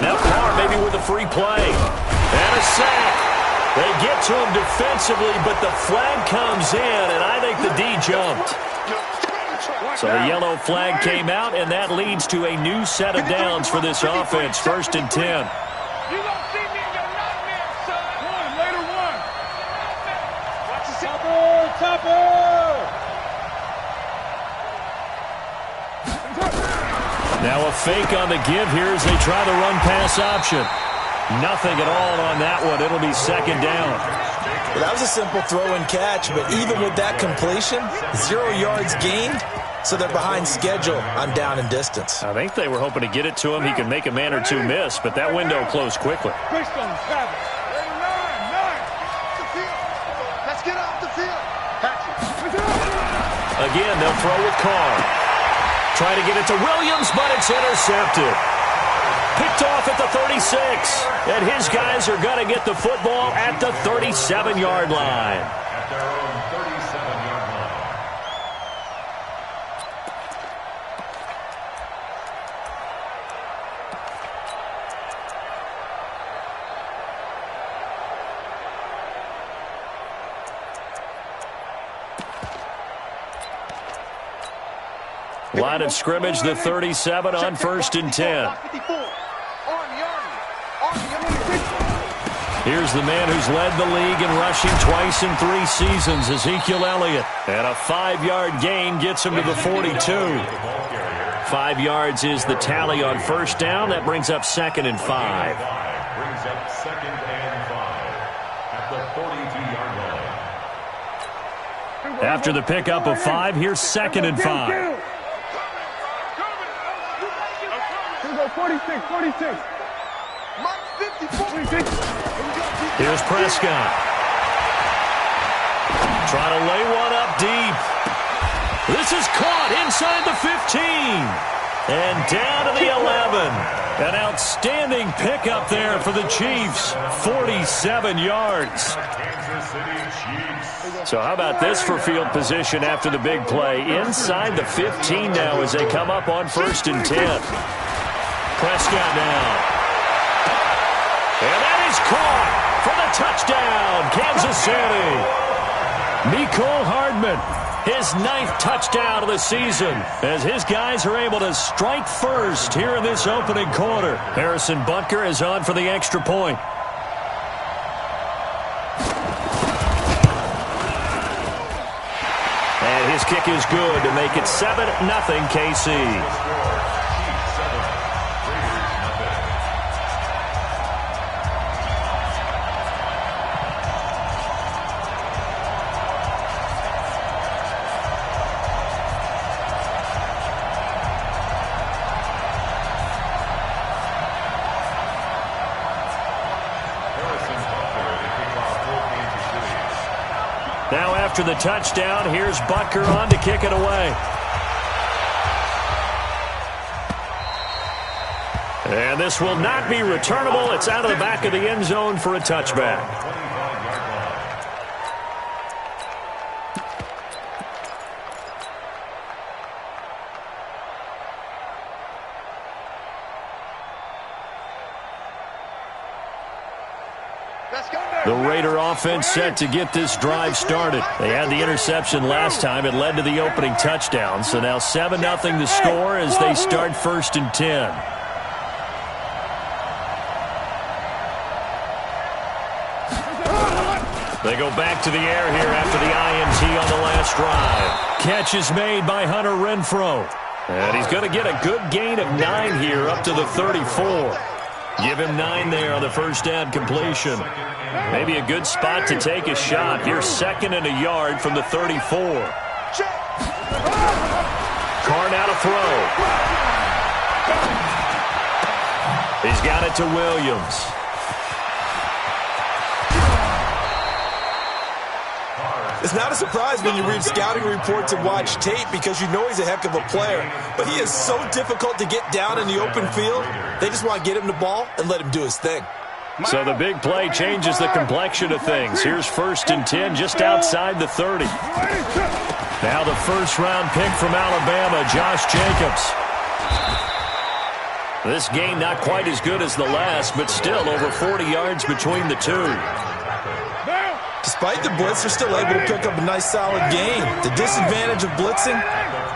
Now Carr maybe with a free play. And a sack. They get to him defensively, but the flag comes in, and I think the D jumped. So the yellow flag came out, and that leads to a new set of downs for this offense. 1st and 10. You don't see me in your nightmare, son. Later one. Watch yourself. Topper. Now a fake on the give here as they try the run-pass option. Nothing at all on that one. It'll be 2nd down. Well, that was a simple throw and catch, but even with that completion, 0 yards gained. So they're behind schedule on down and distance. I think they were hoping to get it to him. He could make a man or two miss, but that window closed quickly. Let's get off the field. Again, they'll throw with Carr. Try to get it to Williams, but it's intercepted. Picked off at the 36. And his guys are going to get the football at the 37-yard line. At their own 37-yard line. Line of scrimmage, the 37 on 1st and 10. Here's the man who's led the league in rushing twice in 3 seasons, Ezekiel Elliott. And a 5-yard gain gets him to the 42. 5 yards is the tally on 1st down. That brings up 2nd and 5. Brings up 2nd and 5 at the 42-yard line. After the pickup of 5, here's 2nd and 5. 46. Here's Prescott. Trying to lay one up deep. This is caught inside the 15. And down to the 11. An outstanding pickup there for the Chiefs. 47 yards. So how about this for field position after the big play? Inside the 15 now as they come up on 1st and 10. Prescott now. And that is caught for the touchdown, Kansas City. Mecole Hardman, his 9th touchdown of the season, as his guys are able to strike first here in this opening quarter. Harrison Butker is on for the extra point. And his kick is good to make it 7-0 KC. Now after the touchdown, here's Butker on to kick it away. And this will not be returnable. It's out of the back of the end zone for a touchback. The Raider offense set to get this drive started. They had the interception last time. It led to the opening touchdown. So now 7-0 the score as they start 1st and 10. They go back to the air here after the INT on the last drive. Catch is made by Hunter Renfrow. And he's going to get a good gain of 9 here up to the 34. Give him 9 there on the first down completion. Maybe a good spot to take a shot. Here's 2nd and a yard from the 34. Carr now to throw. He's got it to Williams. It's not a surprise when you read scouting reports and watch tape because you know he's a heck of a player. But he is so difficult to get down in the open field. They just want to get him the ball and let him do his thing. So the big play changes the complexion of things. Here's 1st and 10 just outside the 30. Now the first-round pick from Alabama, Josh Jacobs. This game not quite as good as the last, but still over 40 yards between the two. Despite the blitz, they're still able to pick up a nice solid gain. The disadvantage of blitzing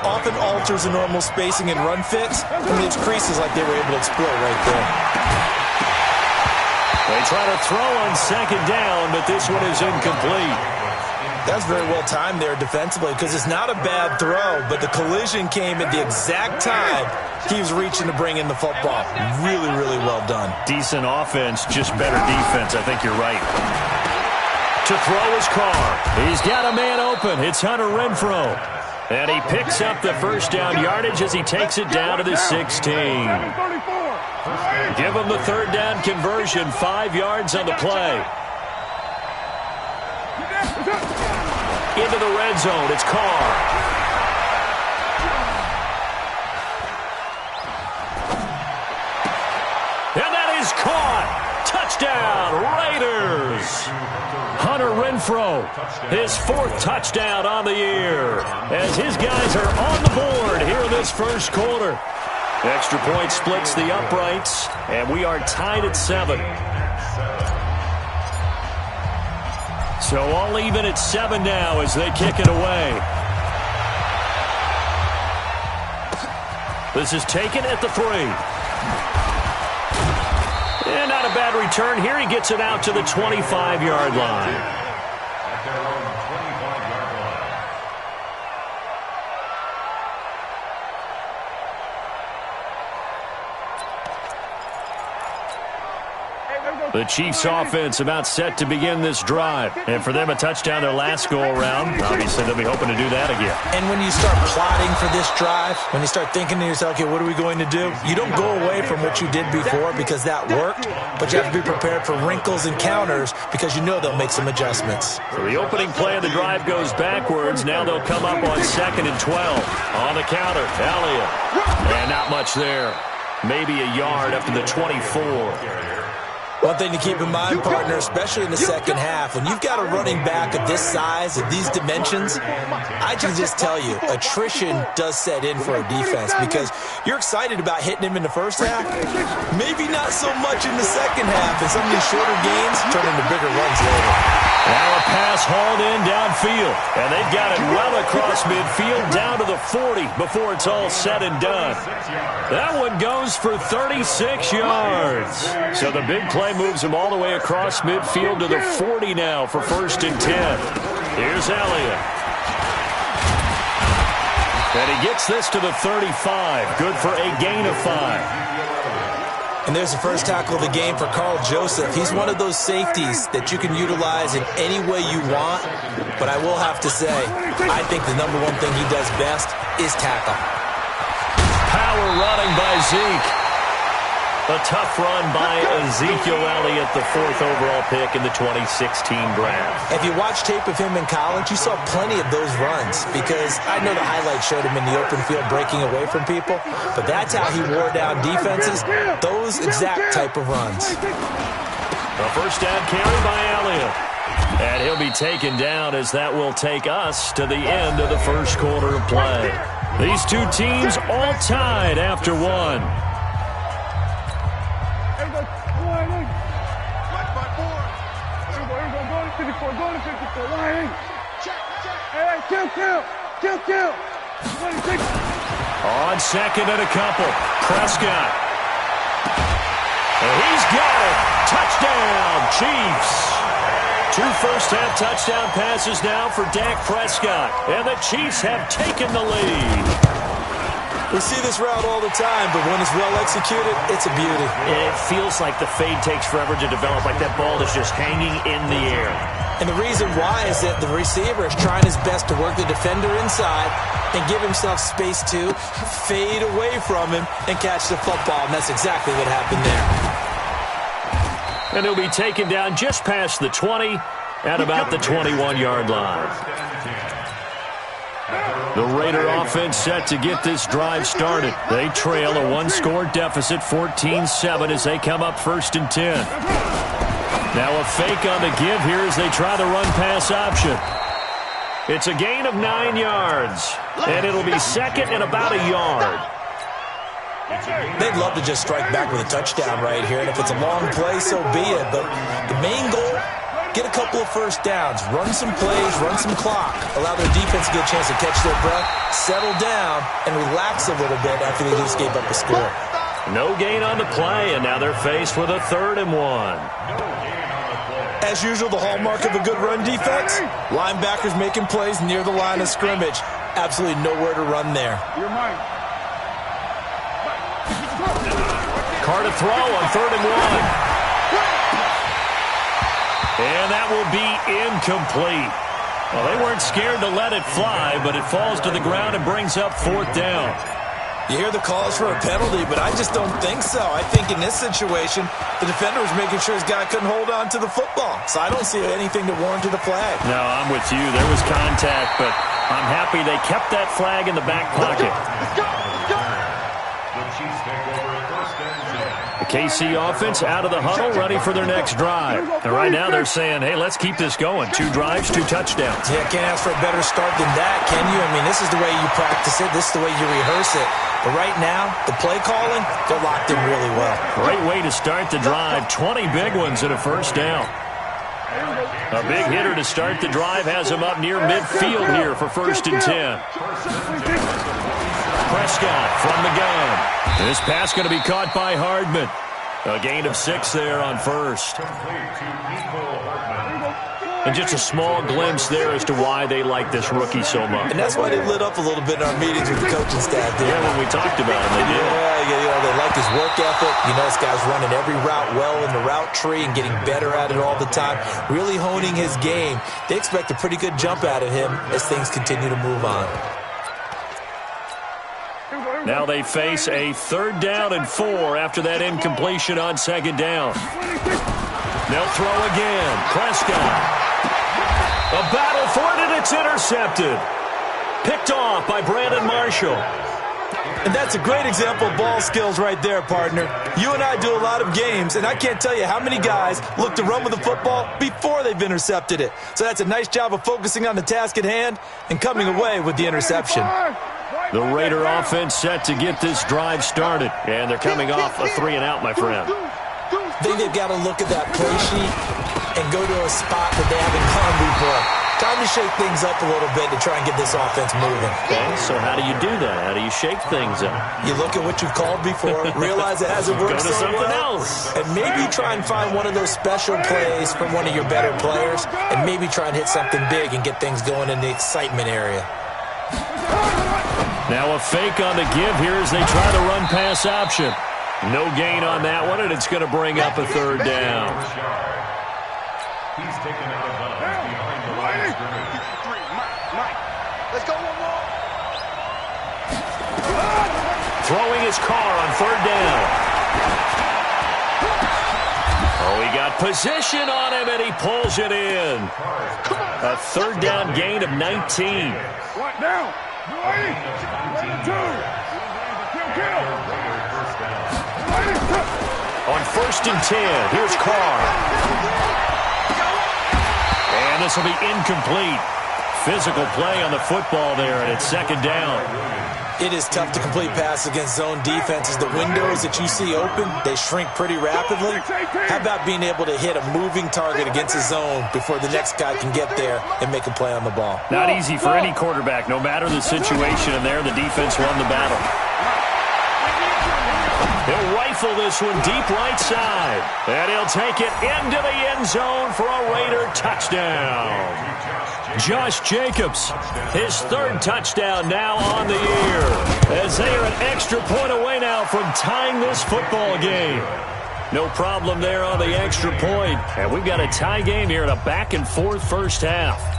often alters the normal spacing and run fits and leaves creases like they were able to exploit right there. They try to throw on second down, but this one is incomplete. That's very well timed there defensively because it's not a bad throw, but the collision came at the exact time he was reaching to bring in the football. Really, really well done. Decent offense, just better defense. I think you're right. To throw his Carr. He's got a man open. It's Hunter Renfrow. And he picks up the first down yardage as he takes it down to the 16. Give him the third down conversion, 5 yards on the play. Into the red zone, it's Carr. And that is caught. Touchdown, Raiders. Hunter Renfrow, his 4th touchdown on the year, as his guys are on the board here in this first quarter. Extra point splits the uprights, and we are tied at 7. So all even at 7 now as they kick it away. This is taken at the 3. And not a bad return here. He gets it out to the 25-yard line. The Chiefs offense about set to begin this drive. And for them, a touchdown their last go-around. Obviously, they'll be hoping to do that again. And when you start plotting for this drive, when you start thinking to yourself, okay, what are we going to do? You don't go away from what you did before because that worked, but you have to be prepared for wrinkles and counters because you know they'll make some adjustments. So the opening play of the drive goes backwards. Now they'll come up on 2nd and 12. On the counter, Elliott. And not much there. Maybe a yard up to the 24. One thing to keep in mind, partner, especially in the second half, when you've got a running back of this size, of these dimensions, I can just tell you, attrition does set in for a defense because you're excited about hitting him in the first half, maybe not so much in the second half, and some of these shorter gains turn into bigger runs later. Now a pass hauled in downfield, and they've got it well across midfield down to the 40 before it's all said and done. That one goes for 36 yards. So the big play moves him all the way across midfield to the 40 now for 1st and 10. Here's Elliott. And he gets this to the 35. Good for a gain of 5. And there's the first tackle of the game for Carl Joseph. He's one of those safeties that you can utilize in any way you want. But I will have to say, I think the number one thing he does best is tackle. Power running by Zeke. A tough run by Ezekiel Elliott, the 4th overall pick in the 2016 draft. If you watch tape of him in college, you saw plenty of those runs because I know the highlights showed him in the open field breaking away from people, but that's how he wore down defenses, those exact type of runs. A first down carry by Elliott. And he'll be taken down as that will take us to the end of the first quarter of play. These two teams all tied after 1. On 2nd and a couple, Prescott. And he's got it. Touchdown, Chiefs. 2 first-half touchdown passes now for Dak Prescott. And the Chiefs have taken the lead. We see this route all the time, but when it's well executed, it's a beauty. It feels like the fade takes forever to develop, like that ball is just hanging in the air. And the reason why is that the receiver is trying his best to work the defender inside and give himself space to fade away from him and catch the football, and that's exactly what happened there. And he'll be taken down just past the 20 at about the 21-yard line. The Raider offense set to get this drive started. They trail a 1-score deficit, 14-7, as they come up 1st and 10. Now a fake on the give here as they try the run-pass option. It's a gain of 9 yards, and it'll be 2nd and about a yard. They'd love to just strike back with a touchdown right here, and if it's a long play, so be it. But the main goal, get a couple of first downs, run some plays, run some clock, allow their defense to get a chance to catch their breath, settle down, and relax a little bit after they just gave up a score. No gain on the play, and now they're faced with a 3rd and 1. As usual, the hallmark of a good run defense, linebackers making plays near the line of scrimmage. Absolutely nowhere to run there. Carr to throw on 3rd and 1. And that will be incomplete. Well, they weren't scared to let it fly, but it falls to the ground and brings up 4th down. You hear the calls for a penalty, but I just don't think so. I think in this situation, the defender was making sure his guy couldn't hold on to the football. So I don't see anything to warrant to the flag. No, I'm with you. There was contact, but I'm happy they kept that flag in the back pocket. The Chiefs take over 1st and 10. The KC offense out of the huddle, ready for their next drive. And right now they're saying, hey, let's keep this going. 2 drives, 2 touchdowns. Yeah, can't ask for a better start than that, can you? I mean, this is the way you practice it. This is the way you rehearse it. But right now, the play calling, they're locked in really well. Great way to start the drive. 20 big ones and a 1st down. A big hitter to start the drive has him up near midfield here for 1st and 10. Prescott from the gun. This pass going to be caught by Hardman. A gain of 6 there on 1st. And just a small glimpse there as to why they like this rookie so much. And that's why they lit up a little bit in our meetings with the coaching staff. Yeah, when we talked about him, they did. Yeah, they like his work ethic. You know, this guy's running every route well in the route tree and getting better at it all the time, really honing his game. They expect a pretty good jump out of him as things continue to move on. Now they face a 3rd down and 4 after that incompletion on 2nd down. They'll throw again. Prescott. A battle for it, and it's intercepted. Picked off by Brandon Marshall. And that's a great example of ball skills right there, partner. You and I do a lot of games, and I can't tell you how many guys look to run with the football before they've intercepted it. So that's a nice job of focusing on the task at hand and coming away with the interception. The Raider offense set to get this drive started, and they're coming off a 3-and-out, my friend. I think they've got to look at that play sheet and go to a spot that they haven't gone before. Time to shake things up a little bit to try and get this offense moving. Okay, so how do you do that? How do you shake things up? You look at what you've called before, realize it hasn't worked so well, and maybe try and find one of those special plays from one of your better players, and maybe try and hit something big and get things going in the excitement area. Now a fake on the give here as they try the run-pass option. No gain on that one, and it's going to bring up a 3rd down. He's taken out of bounds behind the line of scrimmage. Let's go one more. Throwing his Carr on 3rd down. Oh, he got position on him, and he pulls it in. A 3rd down gain of 19. What now? Ready? 2. Kill. On 1st and 10, here's Carr. And this will be incomplete. Physical play on the football there, and it's 2nd down. It is tough to complete pass against zone defenses. The windows that you see open, they shrink pretty rapidly. How about being able to hit a moving target against a zone before the next guy can get there and make a play on the ball? Not easy for any quarterback, no matter the situation, and there the defense won the battle. He'll rifle this one deep right side, and he'll take it into the end zone for a Raider touchdown. Josh Jacobs, his 3rd touchdown now on the year, as they are an extra point away now from tying this football game. No problem there on the extra point, and we've got a tie game here in a back-and-forth 1st half.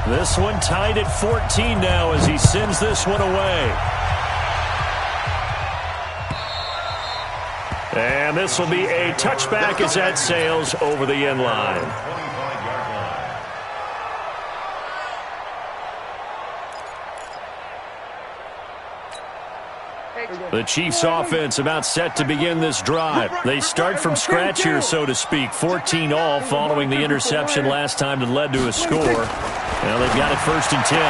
This one tied at 14 now as he sends this one away. And this will be a touchback as that sails over the end line. The Chiefs offense about set to begin this drive. They start from scratch here, so to speak. 14 all following the interception last time that led to a score. Now they've got it 1st and 10.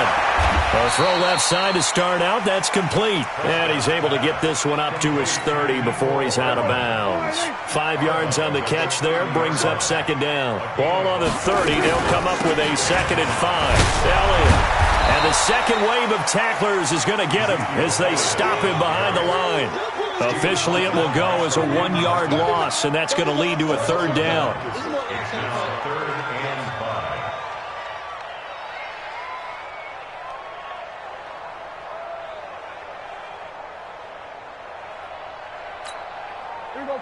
A throw left side to start out. That's complete. And he's able to get this one up to his 30 before he's out of bounds. 5 yards on the catch there. Brings up 2nd down. Ball on the 30. They'll come up with a 2nd and 5. Elliott. And the second wave of tacklers is going to get him as they stop him behind the line. Officially, it will go as a 1-yard loss, and that's going to lead to a 3rd down.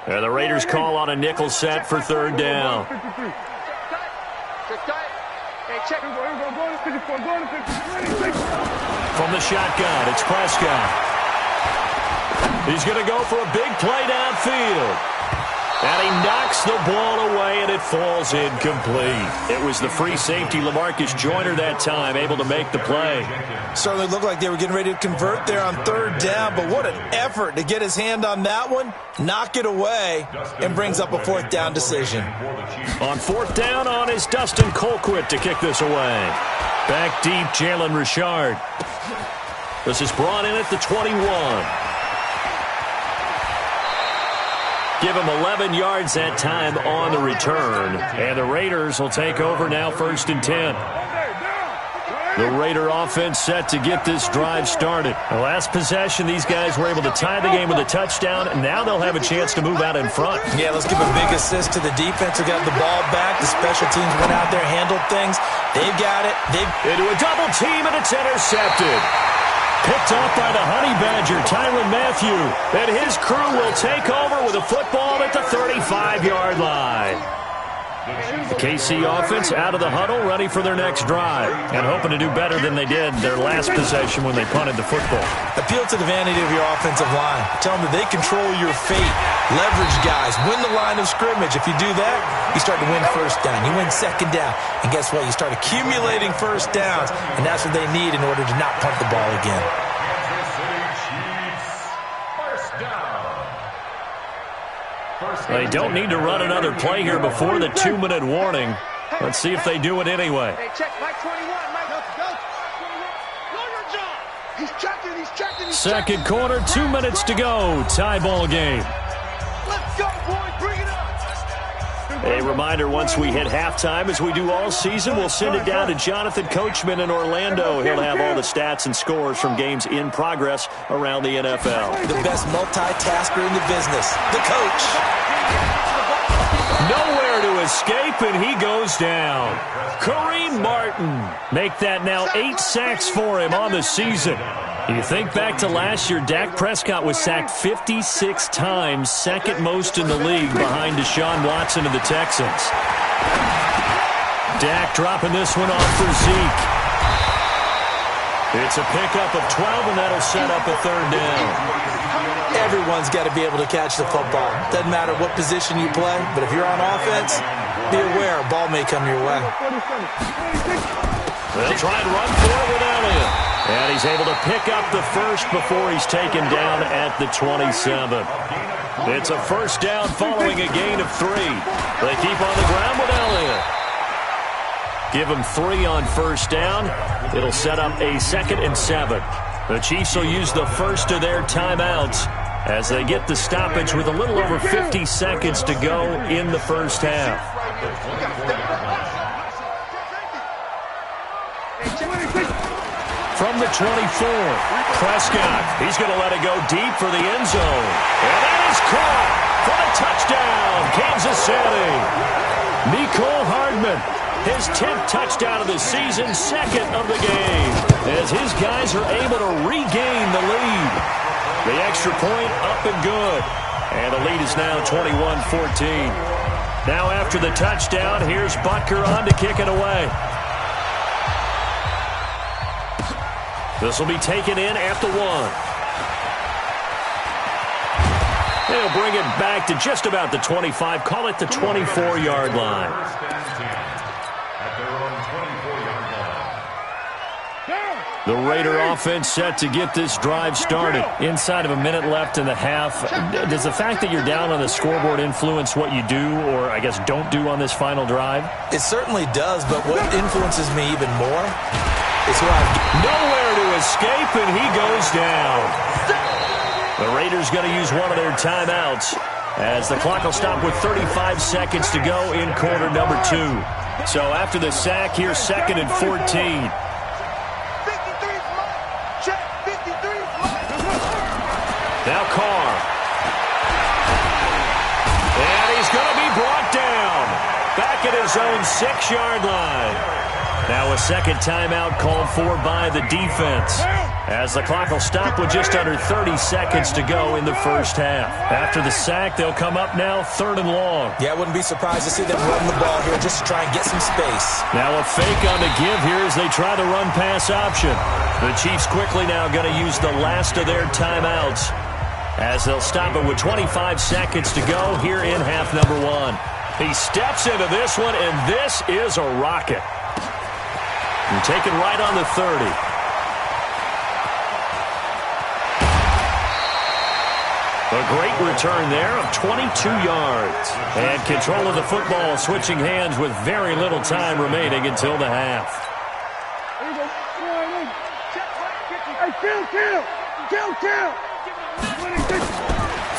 And the Raiders call on a nickel set for 3rd down. From the shotgun, it's Prescott. He's going to go for a big play downfield. And he knocks the ball away, and it falls incomplete. It was the free safety, LaMarcus Joyner, that time, able to make the play. Certainly looked like they were getting ready to convert there on 3rd down, but what an effort to get his hand on that one, knock it away, and brings up a 4th down decision. On 4th down on is Dustin Colquitt to kick this away. Back deep, Jalen Richard. This is brought in at the 21. Give him 11 yards that time on the return. And the Raiders will take over now 1st and 10. The Raider offense set to get this drive started. The last possession, these guys were able to tie the game with a touchdown, and now they'll have a chance to move out in front. Yeah, let's give a big assist to the defense who got the ball back. The special teams went out there, handled things. They've got it. Into a double team, and it's intercepted. Picked off by the Honey Badger, Tyrann Mathieu. And his crew will take over with a football at the 35-yard line. The KC offense out of the huddle, ready for their next drive, and hoping to do better than they did their last possession when they punted the football. Appeal to the vanity of your offensive line. Tell them that they control your fate. Leverage guys. Win the line of scrimmage. If you do that, you start to win 1st down. You win 2nd down. And guess what? You start accumulating 1st downs, and that's what they need in order to not punt the ball again. They don't need to run another play here before the 2-minute warning. Let's see if they do it anyway. Hey, check Mike 21. Mike, go. Know your job. He's checking. Second quarter, 2 minutes to go. Tie ball game. Let's go, boys. Bring it up. A reminder, once we hit halftime, as we do all season, we'll send it down to Jonathan Coachman in Orlando. He'll have all the stats and scores from games in progress around the NFL. The best multitasker in the business, the coach. Nowhere to escape, and he goes down. Kareem Martin. Make that now 8 sacks for him on the season. You think back to last year, Dak Prescott was sacked 56 times, 2nd most in the league behind Deshaun Watson of the Texans. Dak dropping this one off for Zeke. It's a pickup of 12, and that'll set up a 3rd down. Everyone's got to be able to catch the football. Doesn't matter what position you play, but if you're on offense, be aware a ball may come your way. They'll try and run for it with Elliott. And he's able to pick up the 1st before he's taken down at the 27. It's a 1st down following a gain of 3. They keep on the ground with Elliott. Give him 3 on 1st down. It'll set up a 2nd and 7. The Chiefs will use the first of their timeouts as they get the stoppage with a little over 50 seconds to go in the 1st half. From the 24, Prescott. He's going to let it go deep for the end zone. And that is caught for a touchdown, Kansas City. Mecole Hardman, his 10th touchdown of the season, 2nd of the game, as his guys are able to regain the lead. The extra point up and good. And the lead is now 21-14. Now after the touchdown, here's Butker on to kick it away. This will be taken in at the 1. They'll bring it back to just about the 25. Call it the 24-yard line. At their own 24-yard line. The Raider offense set to get this drive started. Inside of a minute left in the half. Does the fact that you're down on the scoreboard influence what you do, or I guess don't do on this final drive? It certainly does, but what influences me even more is nowhere to escape, and he goes down. The Raiders going to use one of their timeouts as the clock will stop with 35 seconds to go in quarter number 2. So after the sack, here's 2nd and 14. Now Carr. And he's going to be brought down. Back at his own 6-yard line. Now a second timeout called for by the defense, as the clock will stop with just under 30 seconds to go in the first half. After the sack, they'll come up now 3rd and long. Yeah, I wouldn't be surprised to see them run the ball here just to try and get some space. Now a fake on the give here as they try the run-pass option. The Chiefs quickly now going to use the last of their timeouts, as they'll stop it with 25 seconds to go here in half number 1. He steps into this one, and this is a rocket. And taken right on the 30. A great return there of 22 yards. And control of the football switching hands with very little time remaining until the half.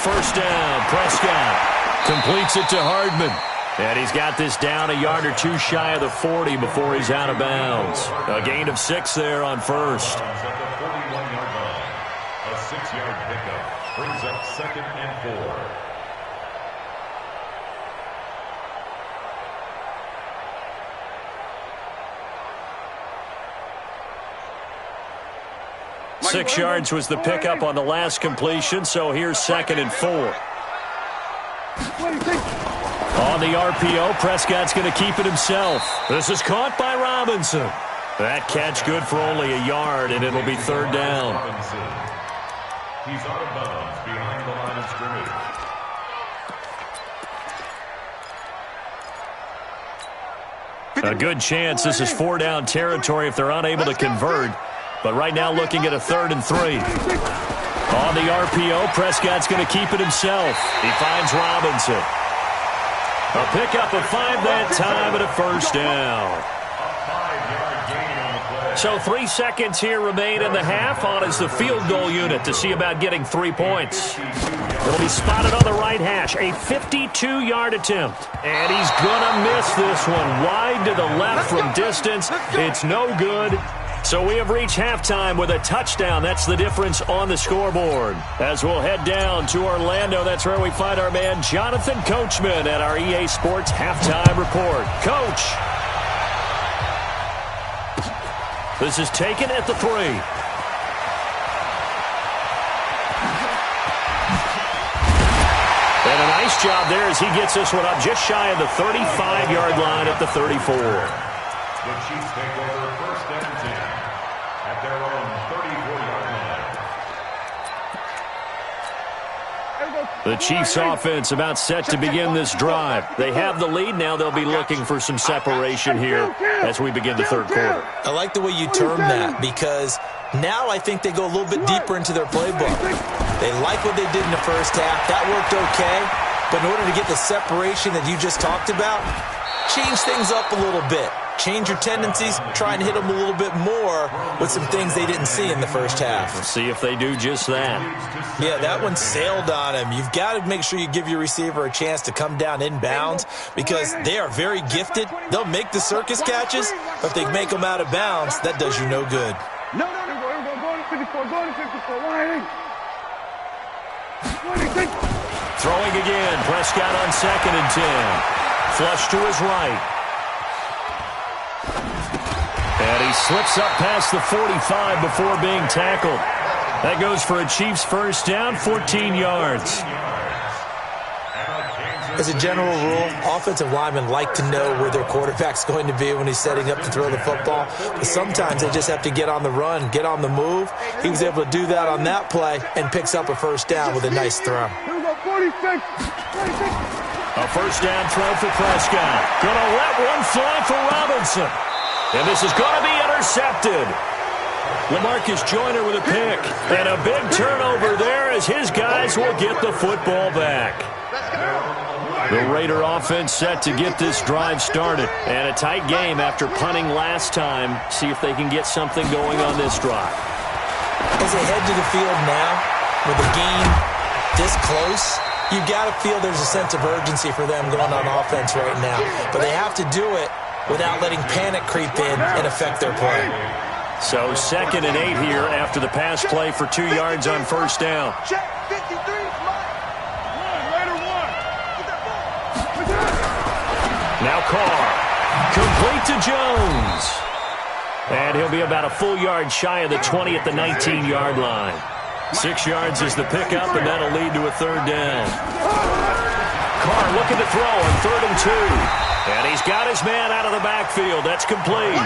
First down, Prescott completes it to Hardman. And he's got this down a yard or 2 shy of the 40 before he's out of bounds. A gain of 6 there on first. At the 41-yard line, a 6-yard pickup brings up 2nd and 4. 6 yards was the pickup on the last completion, so here's 2nd and 4. On the RPO, Prescott's going to keep it himself. This is caught by Robinson. That catch good for only a yard, and it'll be 3rd down. He's out of bounds behind the line of scrimmage. A good chance this is 4-down territory if they're unable to convert. But right now looking at a 3rd and 3. On the RPO, Prescott's going to keep it himself. He finds Robinson. A pickup of 5 that time and a 1st down. So 3 seconds here remain in the half on as the field goal unit to see about getting 3 points. It'll be spotted on the right hash. A 52-yard attempt. And he's going to miss this one. Wide to the left from distance. It's no good. So we have reached halftime with a touchdown. That's the difference on the scoreboard. As we'll head down to Orlando, that's where we find our man Jonathan Coachman at our EA Sports Halftime Report. Coach. This is taken at the 3. And a nice job there as he gets this one up just shy of the 35-yard line at the 34. The Chiefs take over 1st and 10 at their own 34-yard line. The Chiefs offense about set to begin this drive. They have the lead. Now they'll be looking for some separation here as we begin the 3rd quarter. I like the way you term that, because now I think they go a little bit deeper into their playbook. They like what they did in the first half. That worked okay. But in order to get the separation that you just talked about, change things up a little bit. Change your tendencies, try and hit them a little bit more with some things they didn't see in the first half. We'll see if they do just that. Yeah, that one sailed on him. You've got to make sure you give your receiver a chance to come down inbounds, because they are very gifted. They'll make the circus catches, but if they make them out of bounds, that does you no good. No, go to 54, go to 54, line. Throwing again, Prescott on 2nd and 10. Flush to his right. And he slips up past the 45 before being tackled. That goes for a Chiefs 1st down, 14 yards. As a general rule, offensive linemen like to know where their quarterback's going to be when he's setting up to throw the football. But sometimes they just have to get on the run, get on the move. He was able to do that on that play and picks up a 1st down with a nice throw. Here we go, 46. A 1st down throw for Prescott. Going to let one fly for Robinson. And this is going to be intercepted. LaMarcus Joyner with a pick. And a big turnover there as his guys will get the football back. The Raider offense set to get this drive started. And a tight game after punting last time. See if they can get something going on this drive. As they head to the field now, with the game this close, you've got to feel there's a sense of urgency for them going on offense right now. But they have to do it without letting panic creep in and affect their play. So 2nd and 8 here after the pass play for 2 yards on first down. Now Carr, complete to Jones. And he'll be about a full yard shy of the 20 at the 19-yard line. 6 yards is the pickup, and that'll lead to a 3rd down. Carr looking to throw on 3rd and 2. And he's got his man out of the backfield. That's complete.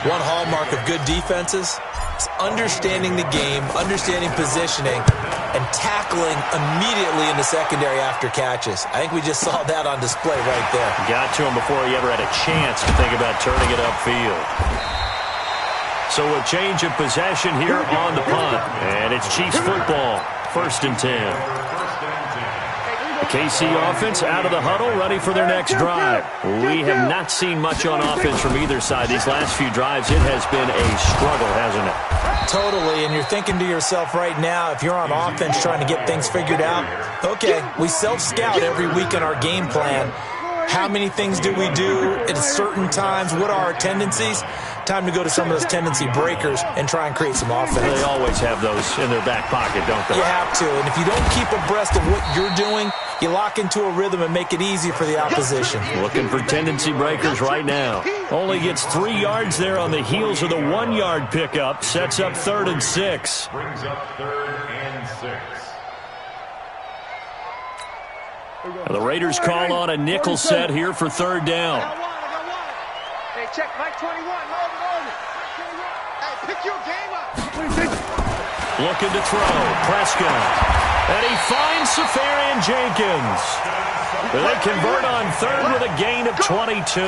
One hallmark of good defenses is understanding the game, understanding positioning, and tackling immediately in the secondary after catches. I think we just saw that on display right there. Got to him before he ever had a chance to think about turning it upfield. So a change of possession here on the punt. And it's Chiefs football, 1st and 10. The KC offense out of the huddle, ready for their next drive. We have not seen much on offense from either side. These last few drives, it has been a struggle, hasn't it? Totally, and you're thinking to yourself right now, if you're on offense trying to get things figured out, okay, we self-scout every week in our game plan. How many things do we do at certain times? What are our tendencies? Time to go to some of those tendency breakers and try and create some offense. They always have those in their back pocket, don't they? You have to, and if you don't keep abreast of what you're doing, you lock into a rhythm and make it easy for the opposition. Looking for tendency breakers right now. Only gets 3 yards there on the heels of the 1-yard pickup. Sets up 3rd and 6. Brings up 3rd and 6. The Raiders call on a nickel set here for 3rd down. Hey, check Mike 21. Hold it. Hey, pick your game up. Looking to throw. Prescott. And he finds Safarian Jenkins. They convert on 3rd with a gain of 22.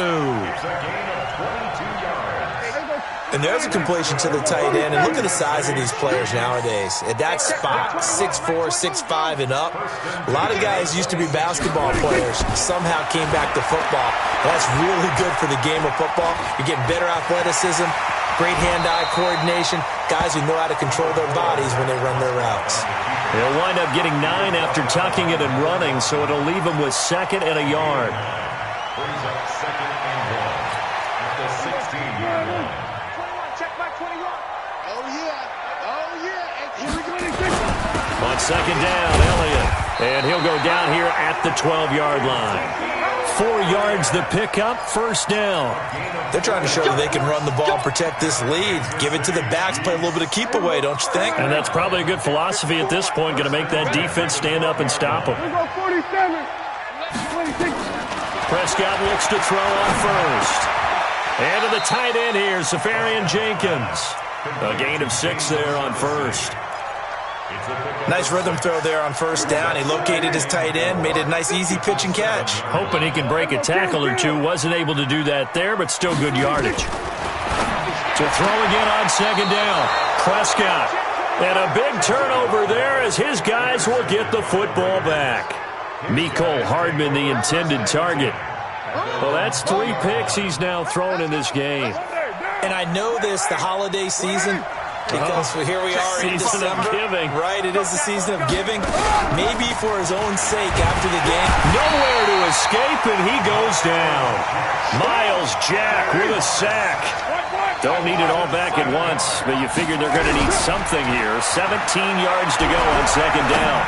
And there's a completion to the tight end. And look at the size of these players nowadays. At that spot, 6'4", 6'5", and up. A lot of guys used to be basketball players. Somehow came back to football. That's really good for the game of football. You're getting better athleticism, great hand-eye coordination, guys who know how to control their bodies when they run their routes. They'll wind up getting 9 after tucking it and running, so it'll leave them with 2nd and a yard. Brings up 2nd and 1 at the 16-yard line. 21, check Mike 21. Oh, yeah. And here we go. On 2nd down, Elliott. And he'll go down here at the 12-yard line. 4 yards the pickup, 1st down. They're trying to show that they can run the ball, protect this lead. Give it to the backs, play a little bit of keep away, don't you think? And that's probably a good philosophy at this point, going to make that defense stand up and stop them. 47, 26. Prescott looks to throw on 1st. And to the tight end here, Safarian Jenkins. A gain of 6 there on 1st. Nice rhythm throw there on 1st down. He located his tight end, made it a nice, easy pitch and catch. Hoping he can break a tackle or two. Wasn't able to do that there, but still good yardage. To throw again on 2nd down. Prescott. And a big turnover there as his guys will get the football back. Mecole Hardman, the intended target. Well, that's 3 picks he's now thrown in this game. And I know this, the holiday season, because here we are in December. Right, it is the season of giving. Maybe for his own sake after the game. Nowhere to escape, and he goes down. Myles Jack with a sack. Don't need it all back at once, but you figure they're going to need something here. 17 yards to go on 2nd down.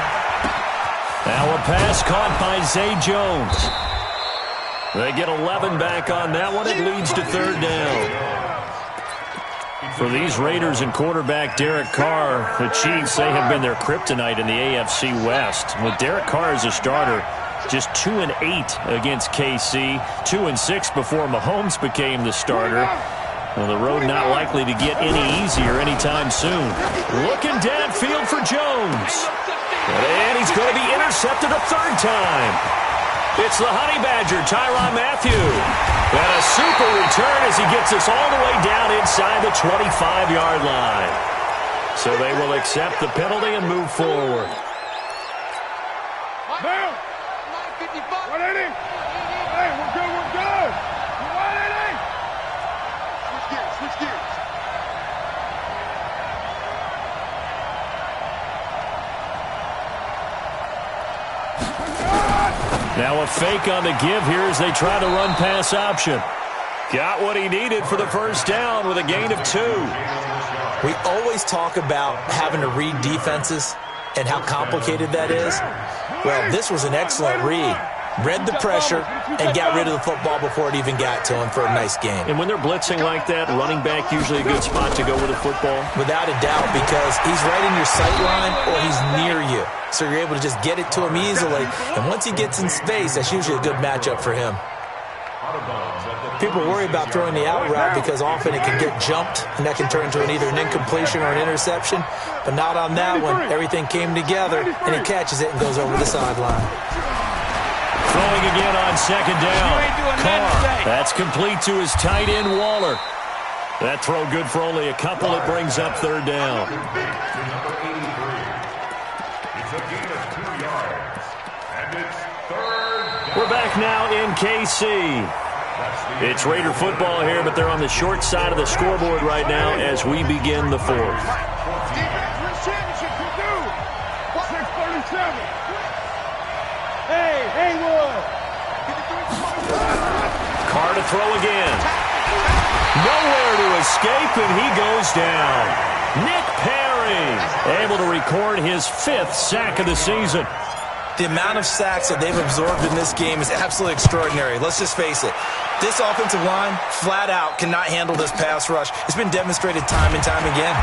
Now a pass caught by Zay Jones. They get 11 back on that one. It leads to 3rd down. For these Raiders and quarterback Derek Carr, the Chiefs, they have been their kryptonite in the AFC West. With Derek Carr as a starter, just 2-8 against KC, 2-6 before Mahomes became the starter. Well, the road not likely to get any easier anytime soon. Looking downfield for Jones. And he's going to be intercepted a 3rd time. It's the Honey Badger, Tyrann Mathieu. And a super return as he gets us all the way down inside the 25-yard line. So they will accept the penalty and move forward. Now, 180. Hey, we're good, we're good. 180. Switch gears. Now a fake on the give here as they try to run pass option. Got what he needed for the first down with a gain of 2. We always talk about having to read defenses and how complicated that is. Well, this was an excellent read. Read the pressure and got rid of the football before it even got to him for a nice game. And when they're blitzing like that, running back usually a good spot to go with the football? Without a doubt, because he's right in your sight line or he's near you. So you're able to just get it to him easily. And once he gets in space, that's usually a good matchup for him. People worry about throwing the out route because often it can get jumped, and that can turn into either an incompletion or an interception. But not on that one. Everything came together, and he catches it and goes over the sideline. Throwing again on second down. Carr. That's complete to his tight end, Waller. That throw good for only a couple. It brings up third down. It's a gain of 2 yards. And it's third down. We're back now in KC. It's Raider football here, but they're on the short side of the scoreboard right now as we begin the fourth. Carr to throw again. Nowhere to escape, and he goes down. Nick Perry able to record his 5th sack of the season. The amount of sacks that they've absorbed in this game is absolutely extraordinary. Let's just face it. This offensive line, flat out, cannot handle this pass rush. It's been demonstrated time and time again.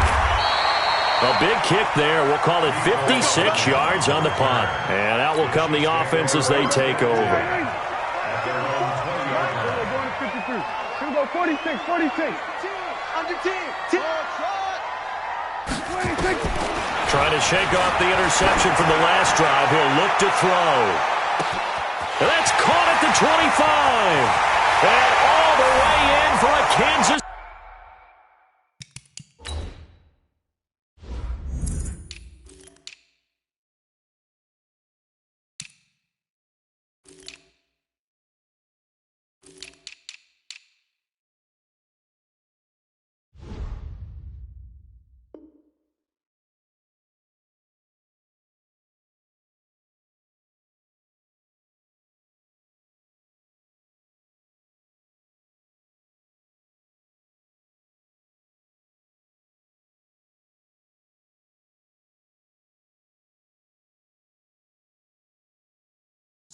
A big kick there. We'll call it 56 yards on the punt. And out will come the offense as they take over. Gonna go 46. Under 10. 26. Trying to shake off the interception from the last drive. He'll look to throw. And that's caught at the 25. And all the way in for a Kansas.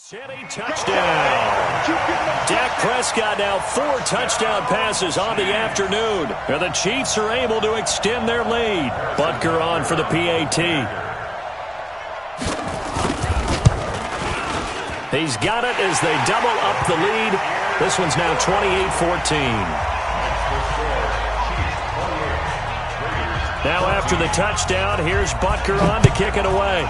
City touchdown. Dak Prescott now 4 touchdown passes on the afternoon. And the Chiefs are able to extend their lead. Butker on for the PAT. He's got it as they double up the lead. This one's now 28-14. Now after the touchdown, here's Butker on to kick it away.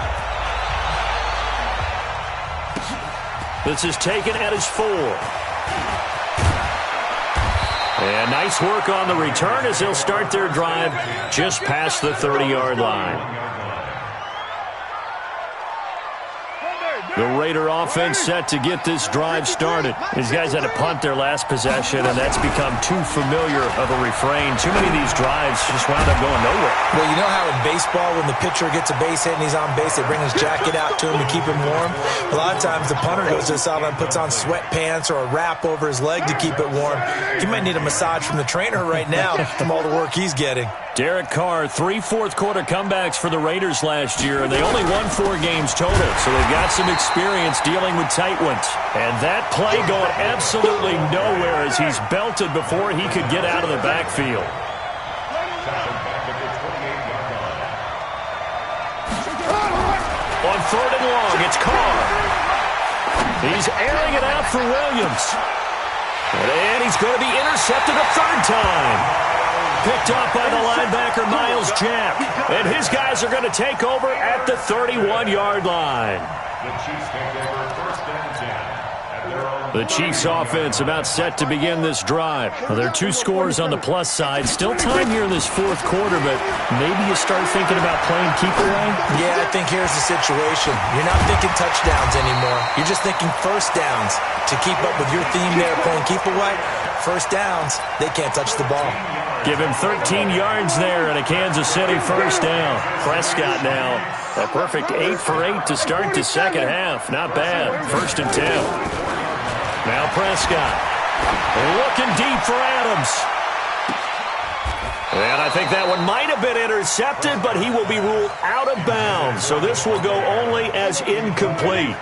This is taken at his 4. And nice work on the return as they'll start their drive just past the 30-yard line. The Raider offense set to get this drive started. These guys had to punt their last possession, and that's become too familiar of a refrain. Too many of these drives just wound up going nowhere. Well, you know how in baseball, when the pitcher gets a base hit and he's on base, they bring his jacket out to him to keep him warm? A lot of times the punter goes to the sideline, puts on sweatpants or a wrap over his leg to keep it warm. He might need a massage from the trainer right now from all the work he's getting. Derek Carr, 3 fourth-quarter comebacks for the Raiders last year, and they only won 4 games total, so they've got some experience dealing with tight ones. And that play going absolutely nowhere as he's belted before he could get out of the backfield. On 3rd and long, it's Carr. He's airing it out for Williams. And he's going to be intercepted a 3rd time. Picked up by the linebacker, Miles Jack. And his guys are going to take over at the 31-yard line. The Chiefs take over 1st and 10. The Chiefs offense about set to begin this drive. Well, there are 2 scores on the plus side. Still time here in this fourth quarter, but maybe you start thinking about playing keep away? Yeah, I think here's the situation. You're not thinking touchdowns anymore. You're just thinking first downs. To keep up with your theme there, playing keep away, first downs, they can't touch the ball. Give him 13 yards there and a Kansas City first down. Prescott now a perfect 8 for 8 to start the second half. Not bad. 1st and 10. Now Prescott looking deep for Adams. And I think that one might have been intercepted, but he will be ruled out of bounds. So this will go only as incomplete.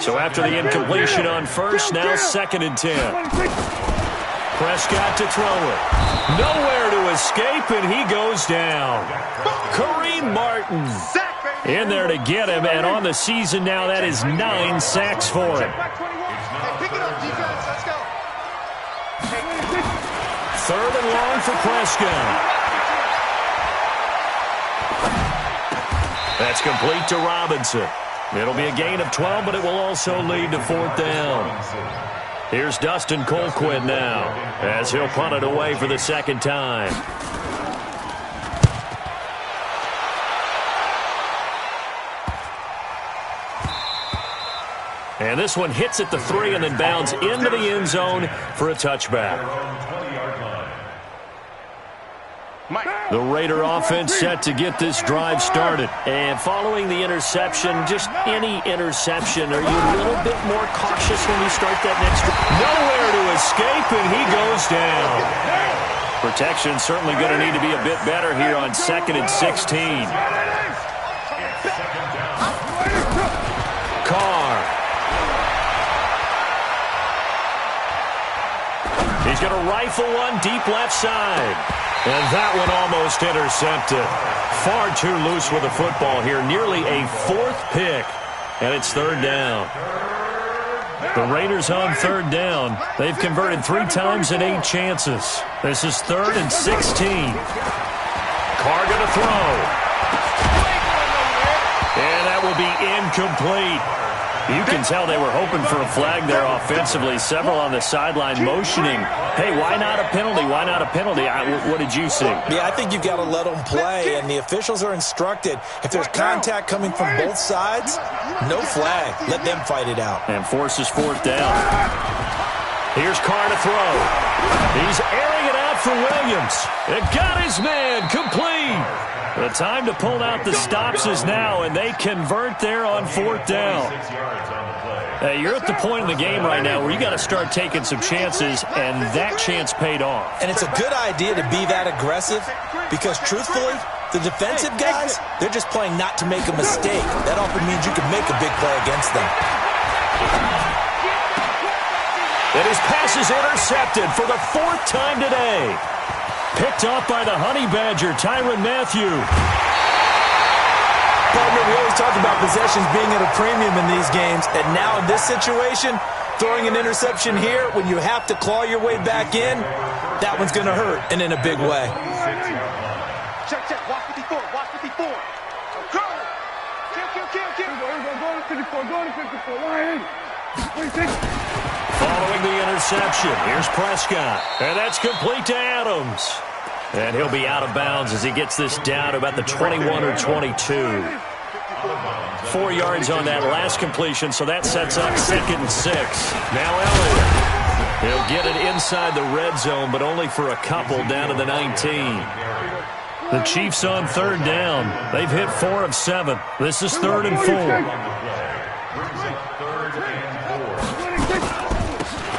So after the incompletion on first, now 2nd and 10. Prescott to throw it. Nowhere to escape, and he goes down. Kareem Martin in there to get him, and on the season now, that is 9 sacks for him. Third and long for Prescott. That's complete to Robinson. It'll be a gain of 12, but it will also lead to 4th down. Here's Dustin Colquitt now, as he'll punt it away for the 2nd time. And this one hits at the 3 and then bounds into the end zone for a touchback. The Raider offense set to get this drive started. And following the interception, just any interception, are you a little bit more cautious when you start that next drive? Nowhere to escape, and he goes down. Protection certainly going to need to be a bit better here on 2nd and 16. Carr. He's going to rifle one deep left side. And that one almost intercepted. Far too loose with the football here. Nearly a 4th pick. And it's 3rd down. The Raiders on 3rd down. They've converted 3 times in 8 chances. This is 3rd and 16. Carr going to throw. And that will be incomplete. You can tell they were hoping for a flag there offensively. Several on the sideline motioning. Hey, why not a penalty? Why not a penalty? What did you see? Yeah, I think you've got to let them play, and the officials are instructed. If there's contact coming from both sides, no flag. Let them fight it out. And forces 4th down. Here's Carr to throw. He's airing it out for Williams. It got his man complete. The time to pull out the stops is now, and they convert there on 4th down. Hey, you're at the point in the game right now where you got to start taking some chances, and that chance paid off. And it's a good idea to be that aggressive because, truthfully, the defensive guys, they're just playing not to make a mistake. That often means you can make a big play against them. And his pass is intercepted for the 4th time today. Picked off by the Honey Badger, Tyrann Mathieu. Partner, we always talk about possessions being at a premium in these games, and now in this situation, throwing an interception here when you have to claw your way back in, that one's going to hurt, and in a big way. Check, check. Watch 54. Watch 54. Go. Kill. Go to 54. Line. Following the interception, here's Prescott. And that's complete to Adams. And he'll be out of bounds as he gets this down to about the 21 or 22. 4 yards on that last completion, so that sets up 2nd and 6. Now Elliott. He'll get it inside the red zone, but only for a couple down to the 19. The Chiefs on 3rd down. They've hit 4 of 7. This is 3rd and 4.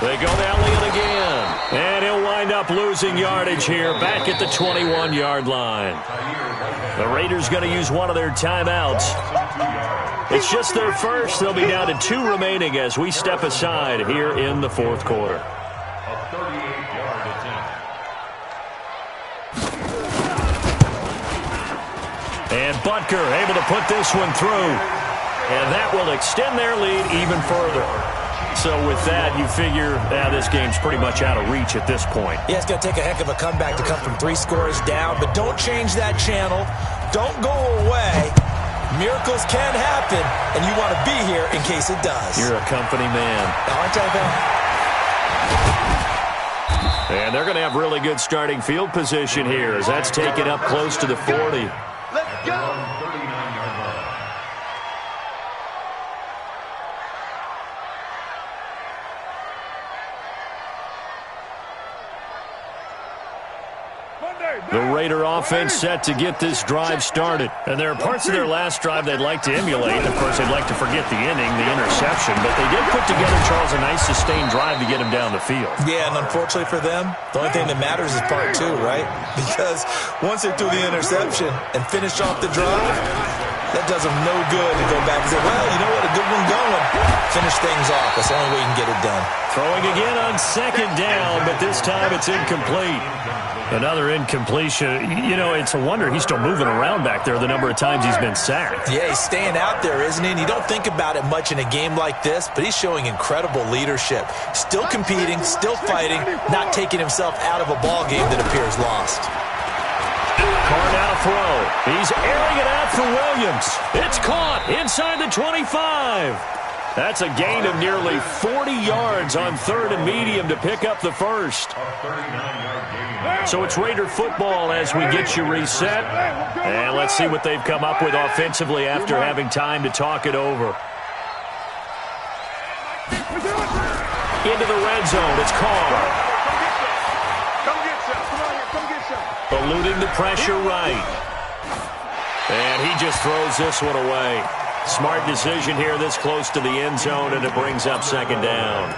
They go to Elliott again. And he'll wind up losing yardage here back at the 21-yard line. The Raiders going to use one of their timeouts. It's just their first. They'll be down to 2 remaining as we step aside here in the 4th quarter. A 38-yard attempt. And Butker able to put this one through. And that will extend their lead even further. So with that, you figure this game's pretty much out of reach at this point. Yeah, it's going to take a heck of a comeback to come from 3 scores down, but don't change that channel. Don't go away. Miracles can happen, and you want to be here in case it does. You're a company man. Aren't I, though? And they're going to have really good starting field position here as that's taken up close to the 40. Let's go. The Raider offense set to get this drive started. And there are parts of their last drive they'd like to emulate. Of course, they'd like to forget the inning, the interception. But they did put together, Charles, a nice sustained drive to get him down the field. Yeah, and unfortunately for them, the only thing that matters is part two, right? Because once they threw the interception and finished off the drive, that does them no good to go back and say, well, you know what, a good one going. Finish things off. That's the only way you can get it done. Throwing again on second down, but this time it's incomplete. Another incompletion. You know, it's a wonder he's still moving around back there the number of times he's been sacked. Yeah, he's staying out there, isn't he? And you don't think about it much in a game like this, but he's showing incredible leadership. Still competing, still fighting, not taking himself out of a ball game that appears lost. Carr now throw. He's airing it out for Williams. It's caught inside the 25. That's a gain of nearly 40 yards on third and medium to pick up the first. So it's Raider football as we get you reset. And let's see what they've come up with offensively after having time to talk it over. Into the red zone. It's Carr. Eluding the pressure right. And he just throws this one away. Smart decision here this close to the end zone, and it brings up second down.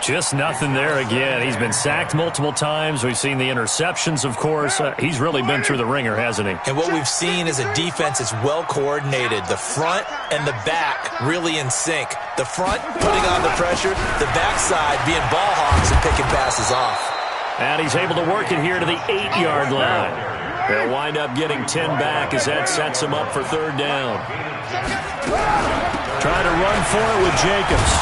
Just nothing there again. He's been sacked multiple times. We've seen the interceptions, of course. He's really been through the ringer, hasn't he? And what we've seen is a defense that's well coordinated. The front and the back really in sync. The front putting on the pressure, the backside being ball hawks and picking passes off. And he's able to work it here to the 8-yard line. They'll wind up getting 10 back as that sets him up for third down. Trying to run for it with Jacobs.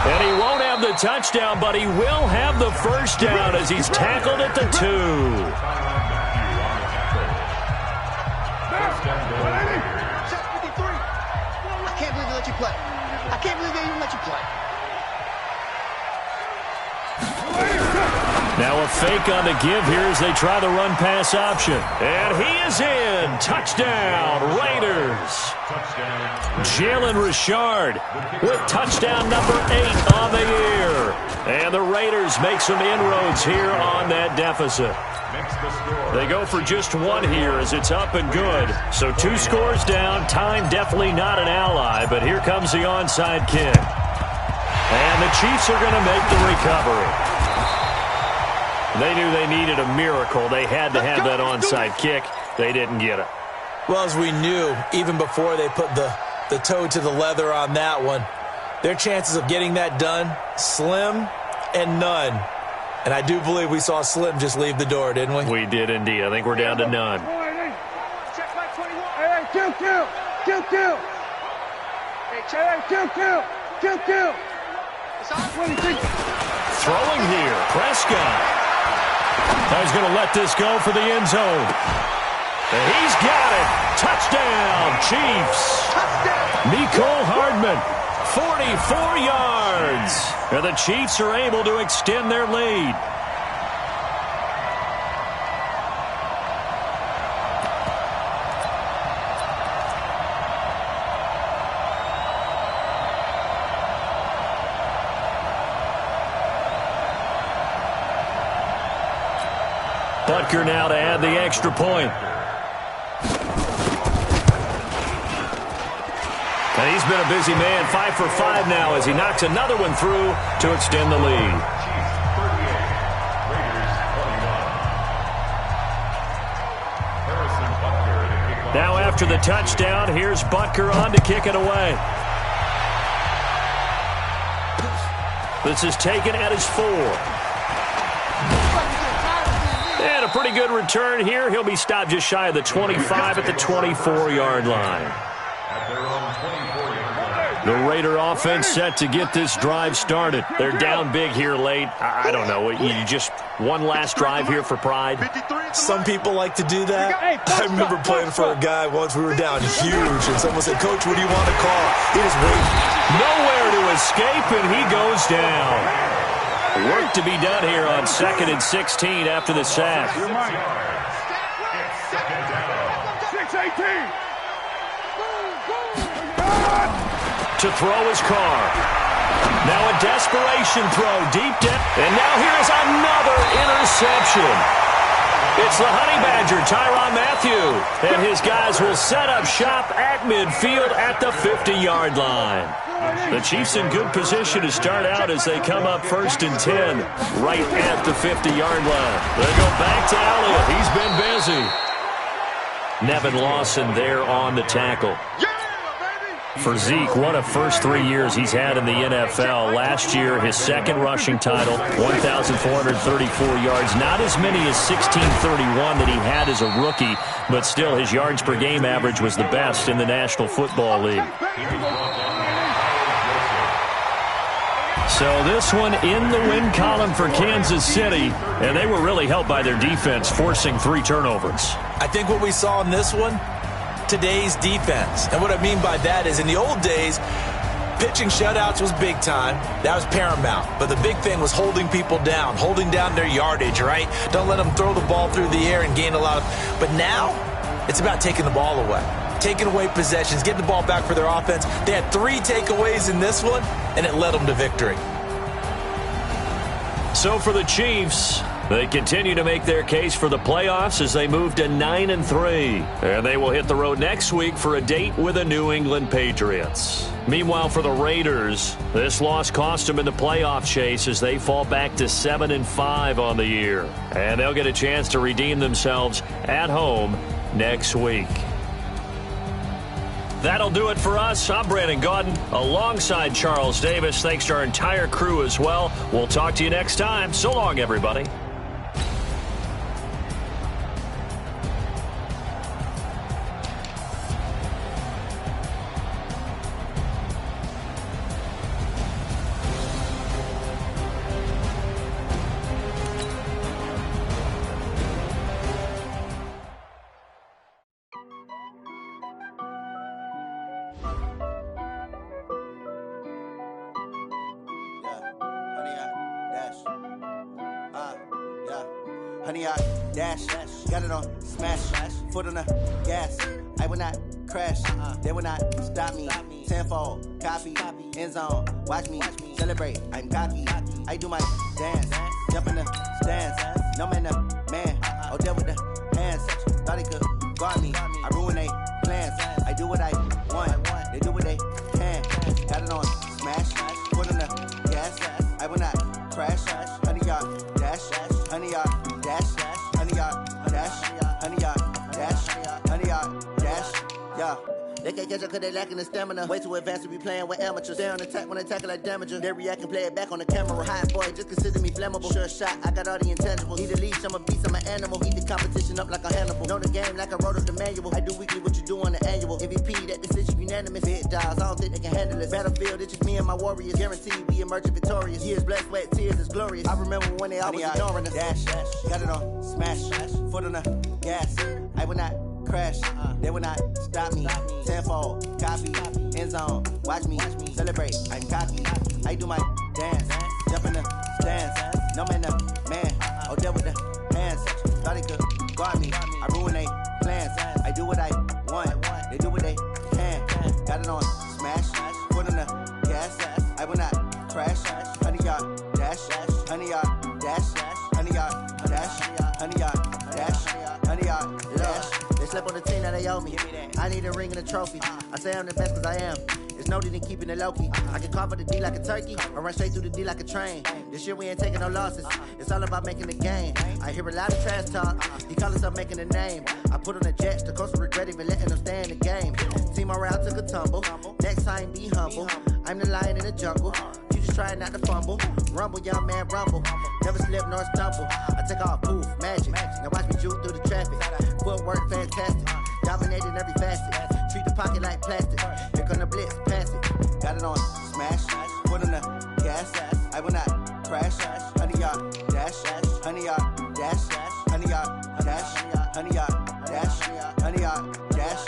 And he won't have the touchdown, but he will have the first down as he's tackled at the 2. I can't believe they let you play. I can't believe they even let you play. Now a fake on the give here as they try the run-pass option. And he is in. Touchdown, Raiders. Jalen Richard with touchdown number 8 on the year. And the Raiders make some inroads here on that deficit. They go for just one here as it's up and good. So 2 scores down. Time definitely not an ally, but here comes the onside kick. And the Chiefs are going to make the recovery. They knew they needed a miracle. They had to have that onside kick. They didn't get it. Well, as we knew, even before they put the toe to the leather on that one, their chances of getting that done, slim and none. And I do believe we saw Slim just leave the door, didn't we? We did indeed. I think we're down to none. Check back 21. Hey, kill. Hey, kill. Throwing here, Prescott. He's going to let this go for the end zone. And he's got it. Touchdown, Chiefs. Mecole Hardman, 44 yards. And the Chiefs are able to extend their lead. Butker now to add the extra point. And he's been a busy man, 5 for 5 now as he knocks another one through to extend the lead. Now after the touchdown, here's Butker on to kick it away. This is taken at his 4. And a pretty good return here. He'll be stopped just shy of the 25 at the 24-yard line. The Raider offense set to get this drive started. They're down big here late. I don't know. You just one last drive here for pride. Some people like to do that. I remember playing for a guy once. We were down huge, and someone said, "Coach, what do you want to call?" He just waited. Nowhere to escape, and he goes down. Work to be done here on 2nd and 16 after the sack. 6-18. To throw his car. Now a desperation throw deep down. And now here is another interception. It's the Honey Badger, Tyrann Mathieu. And his guys will set up shop at midfield at the 50-yard line. The Chiefs in good position to start out as they come up 1st and 10 right at the 50-yard line. They go back to Elliott. He's been busy. Nevin Lawson there on the tackle. For Zeke, what a first 3 years he's had in the NFL. Last year, his second rushing title, 1,434 yards. Not as many as 1,631 that he had as a rookie, but still his yards per game average was the best in the National Football League. So this one in the win column for Kansas City, and they were really helped by their defense, forcing 3 turnovers. I think what we saw in this one, today's defense. And what I mean by that is in the old days, pitching shutouts was big time. That was paramount. But the big thing was holding people down, holding down their yardage, right? Don't let them throw the ball through the air and gain a lot of... But now, it's about taking the ball away. Taking away possessions, getting the ball back for their offense. They had 3 takeaways in this one, and it led them to victory. So for the Chiefs, they continue to make their case for the playoffs as they move to 9-3. And they will hit the road next week for a date with the New England Patriots. Meanwhile, for the Raiders, this loss cost them in the playoff chase as they fall back to 7-5 on the year. And they'll get a chance to redeem themselves at home next week. That'll do it for us. I'm Brandon Gaudin alongside Charles Davis. Thanks to our entire crew as well. We'll talk to you next time. So long, everybody. Honey, I dash, got it on smash, foot on the gas. I will not crash, they will not stop me. Tenfold, copy, end zone, watch me celebrate. I'm cocky, I do my dance, jump in the stands. No man, the man, oh there with the hands. Thought he could guard me, I ruin they plans. I do what I want, they do what they can. Got it on smash, foot on the gas. I will not crash, honey, y'all dash, honey, y'all dash, honey, y'all dash, honey, y'all dash, honey, y'all dash, yeah. They can't catch up cause they lacking the stamina. Way too advanced to be playing with amateurs. Stay on attack when they tackle like damager. They react and play it back on the camera. Hot boy, just consider me flammable. Sure shot, I got all the intangibles. Need a leash, I'm a beast, I'm an animal. Eat the competition up like a Hannibal. Know the game like I wrote up the manual. I do weekly what you do on the annual. MVP, that decision unanimous. Big dogs, I don't think they can handle it. Battlefield, it's just me and my warriors. Guaranteed we emerge victorious. Years, blood, sweat, tears, is glorious. I remember when they always ignoring us. Dash, got it on smash, foot on the gas. I will not crash, they will not stop me. Tenfold, copy, end zone, watch me celebrate. I'm cocky, I do my dance, jump in the stands. No man, the man, oh there with the hands. Thought he could guard me, I ruin they plans. I do what I want, they do what they can. Got it on smash, foot on the gas. I will not crash, honey y'all dash, honey y'all dash, honey y'all dash, honey y'all dash, honey y'all dash. They slept on the team that they owe me. I need a ring and a trophy. I say I'm the best cause I am. It's noted in keeping it low-key. I can carve up the D like a turkey or run straight through the D like a train. This year we ain't taking no losses. It's all about making the game. I hear a lot of trash talk. He call himself making a name. I put on the Jets. The coach will regret even letting them stay in the game. Team morale took a tumble. Next time be humble. I'm the lion in the jungle. You just trying not to fumble. Rumble, young man, rumble. Never slip nor stumble. I take off, poof, magic. Now watch me juke through the traffic. Footwork fantastic. Dominating every facet. Treat the pocket like plastic. Here come the blitz, pass it. Got it dash, honey yard, dash.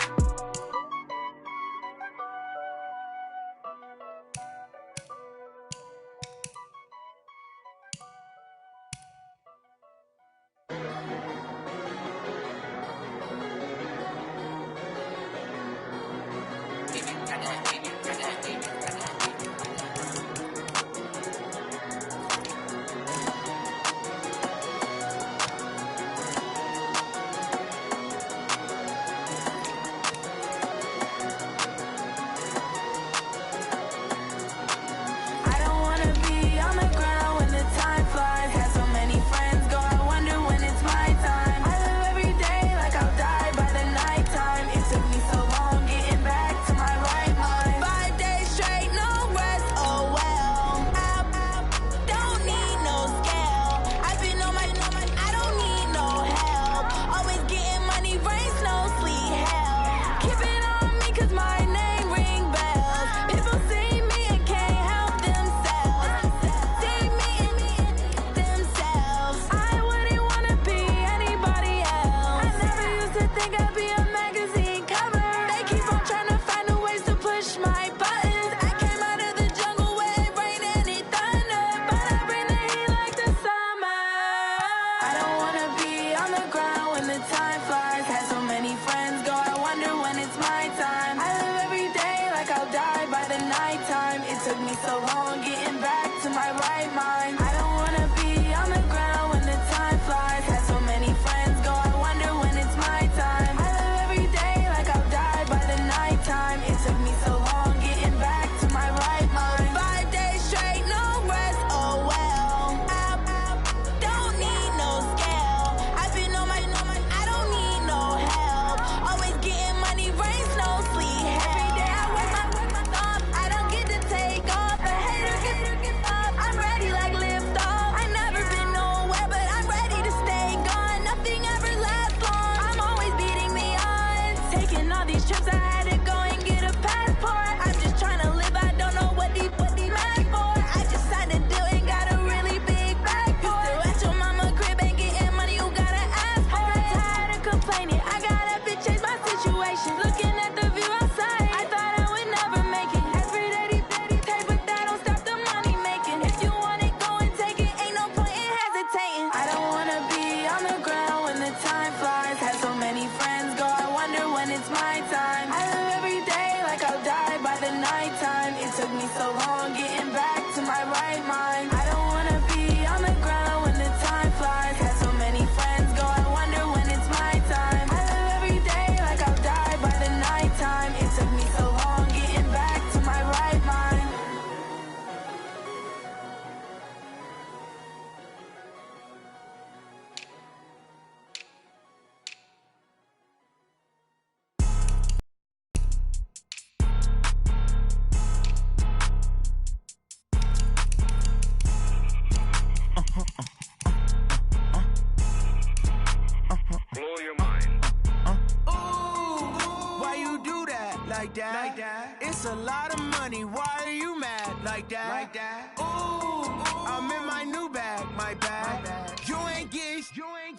It's a lot of money, why are you mad like that? Ooh, I'm in my new bag, my bad. You ain't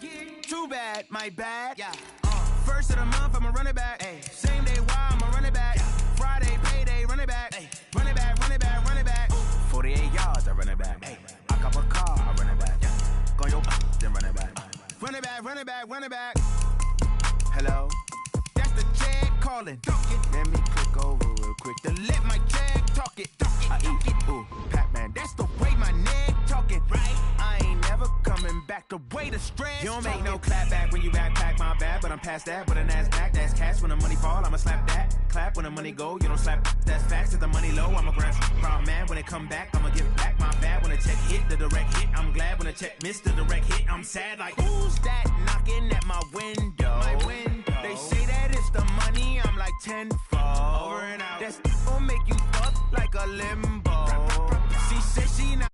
get too bad, my bad. Yeah. First of the month, I'ma run it back. Ay. Same day, why I'ma run it back. Yeah. Friday, payday, run it back. Ay. Run it back, run it back, run it back. 48 yards, I run it back. Ay. I cop a car, I run it back. Yeah. Go your then run it back. Run it back, run it back, run it back. Hello? That's the check calling. Let me click over real quick to let my check talk it. I eat it, ooh, Pac-Man. That's the way my neck talking. Right? I ain't never coming back. The way the stress. You don't make no clap back when you backpack, my bad. But I'm past that. With a NASDAQ, that's cash. When the money fall, I'ma slap that. Clap when the money go. You don't slap. That's facts. If the money low, I'ma grab. Proud man, when it come back, I'ma give back my bad. When the check hit, the direct hit. I'm glad when the check missed the direct hit. I'm sad like, who's that knocking at my window? My window. They say that it's the money. I'm like tenfold. Over and out. That's gonna make you fuck like a limbo. She said she not.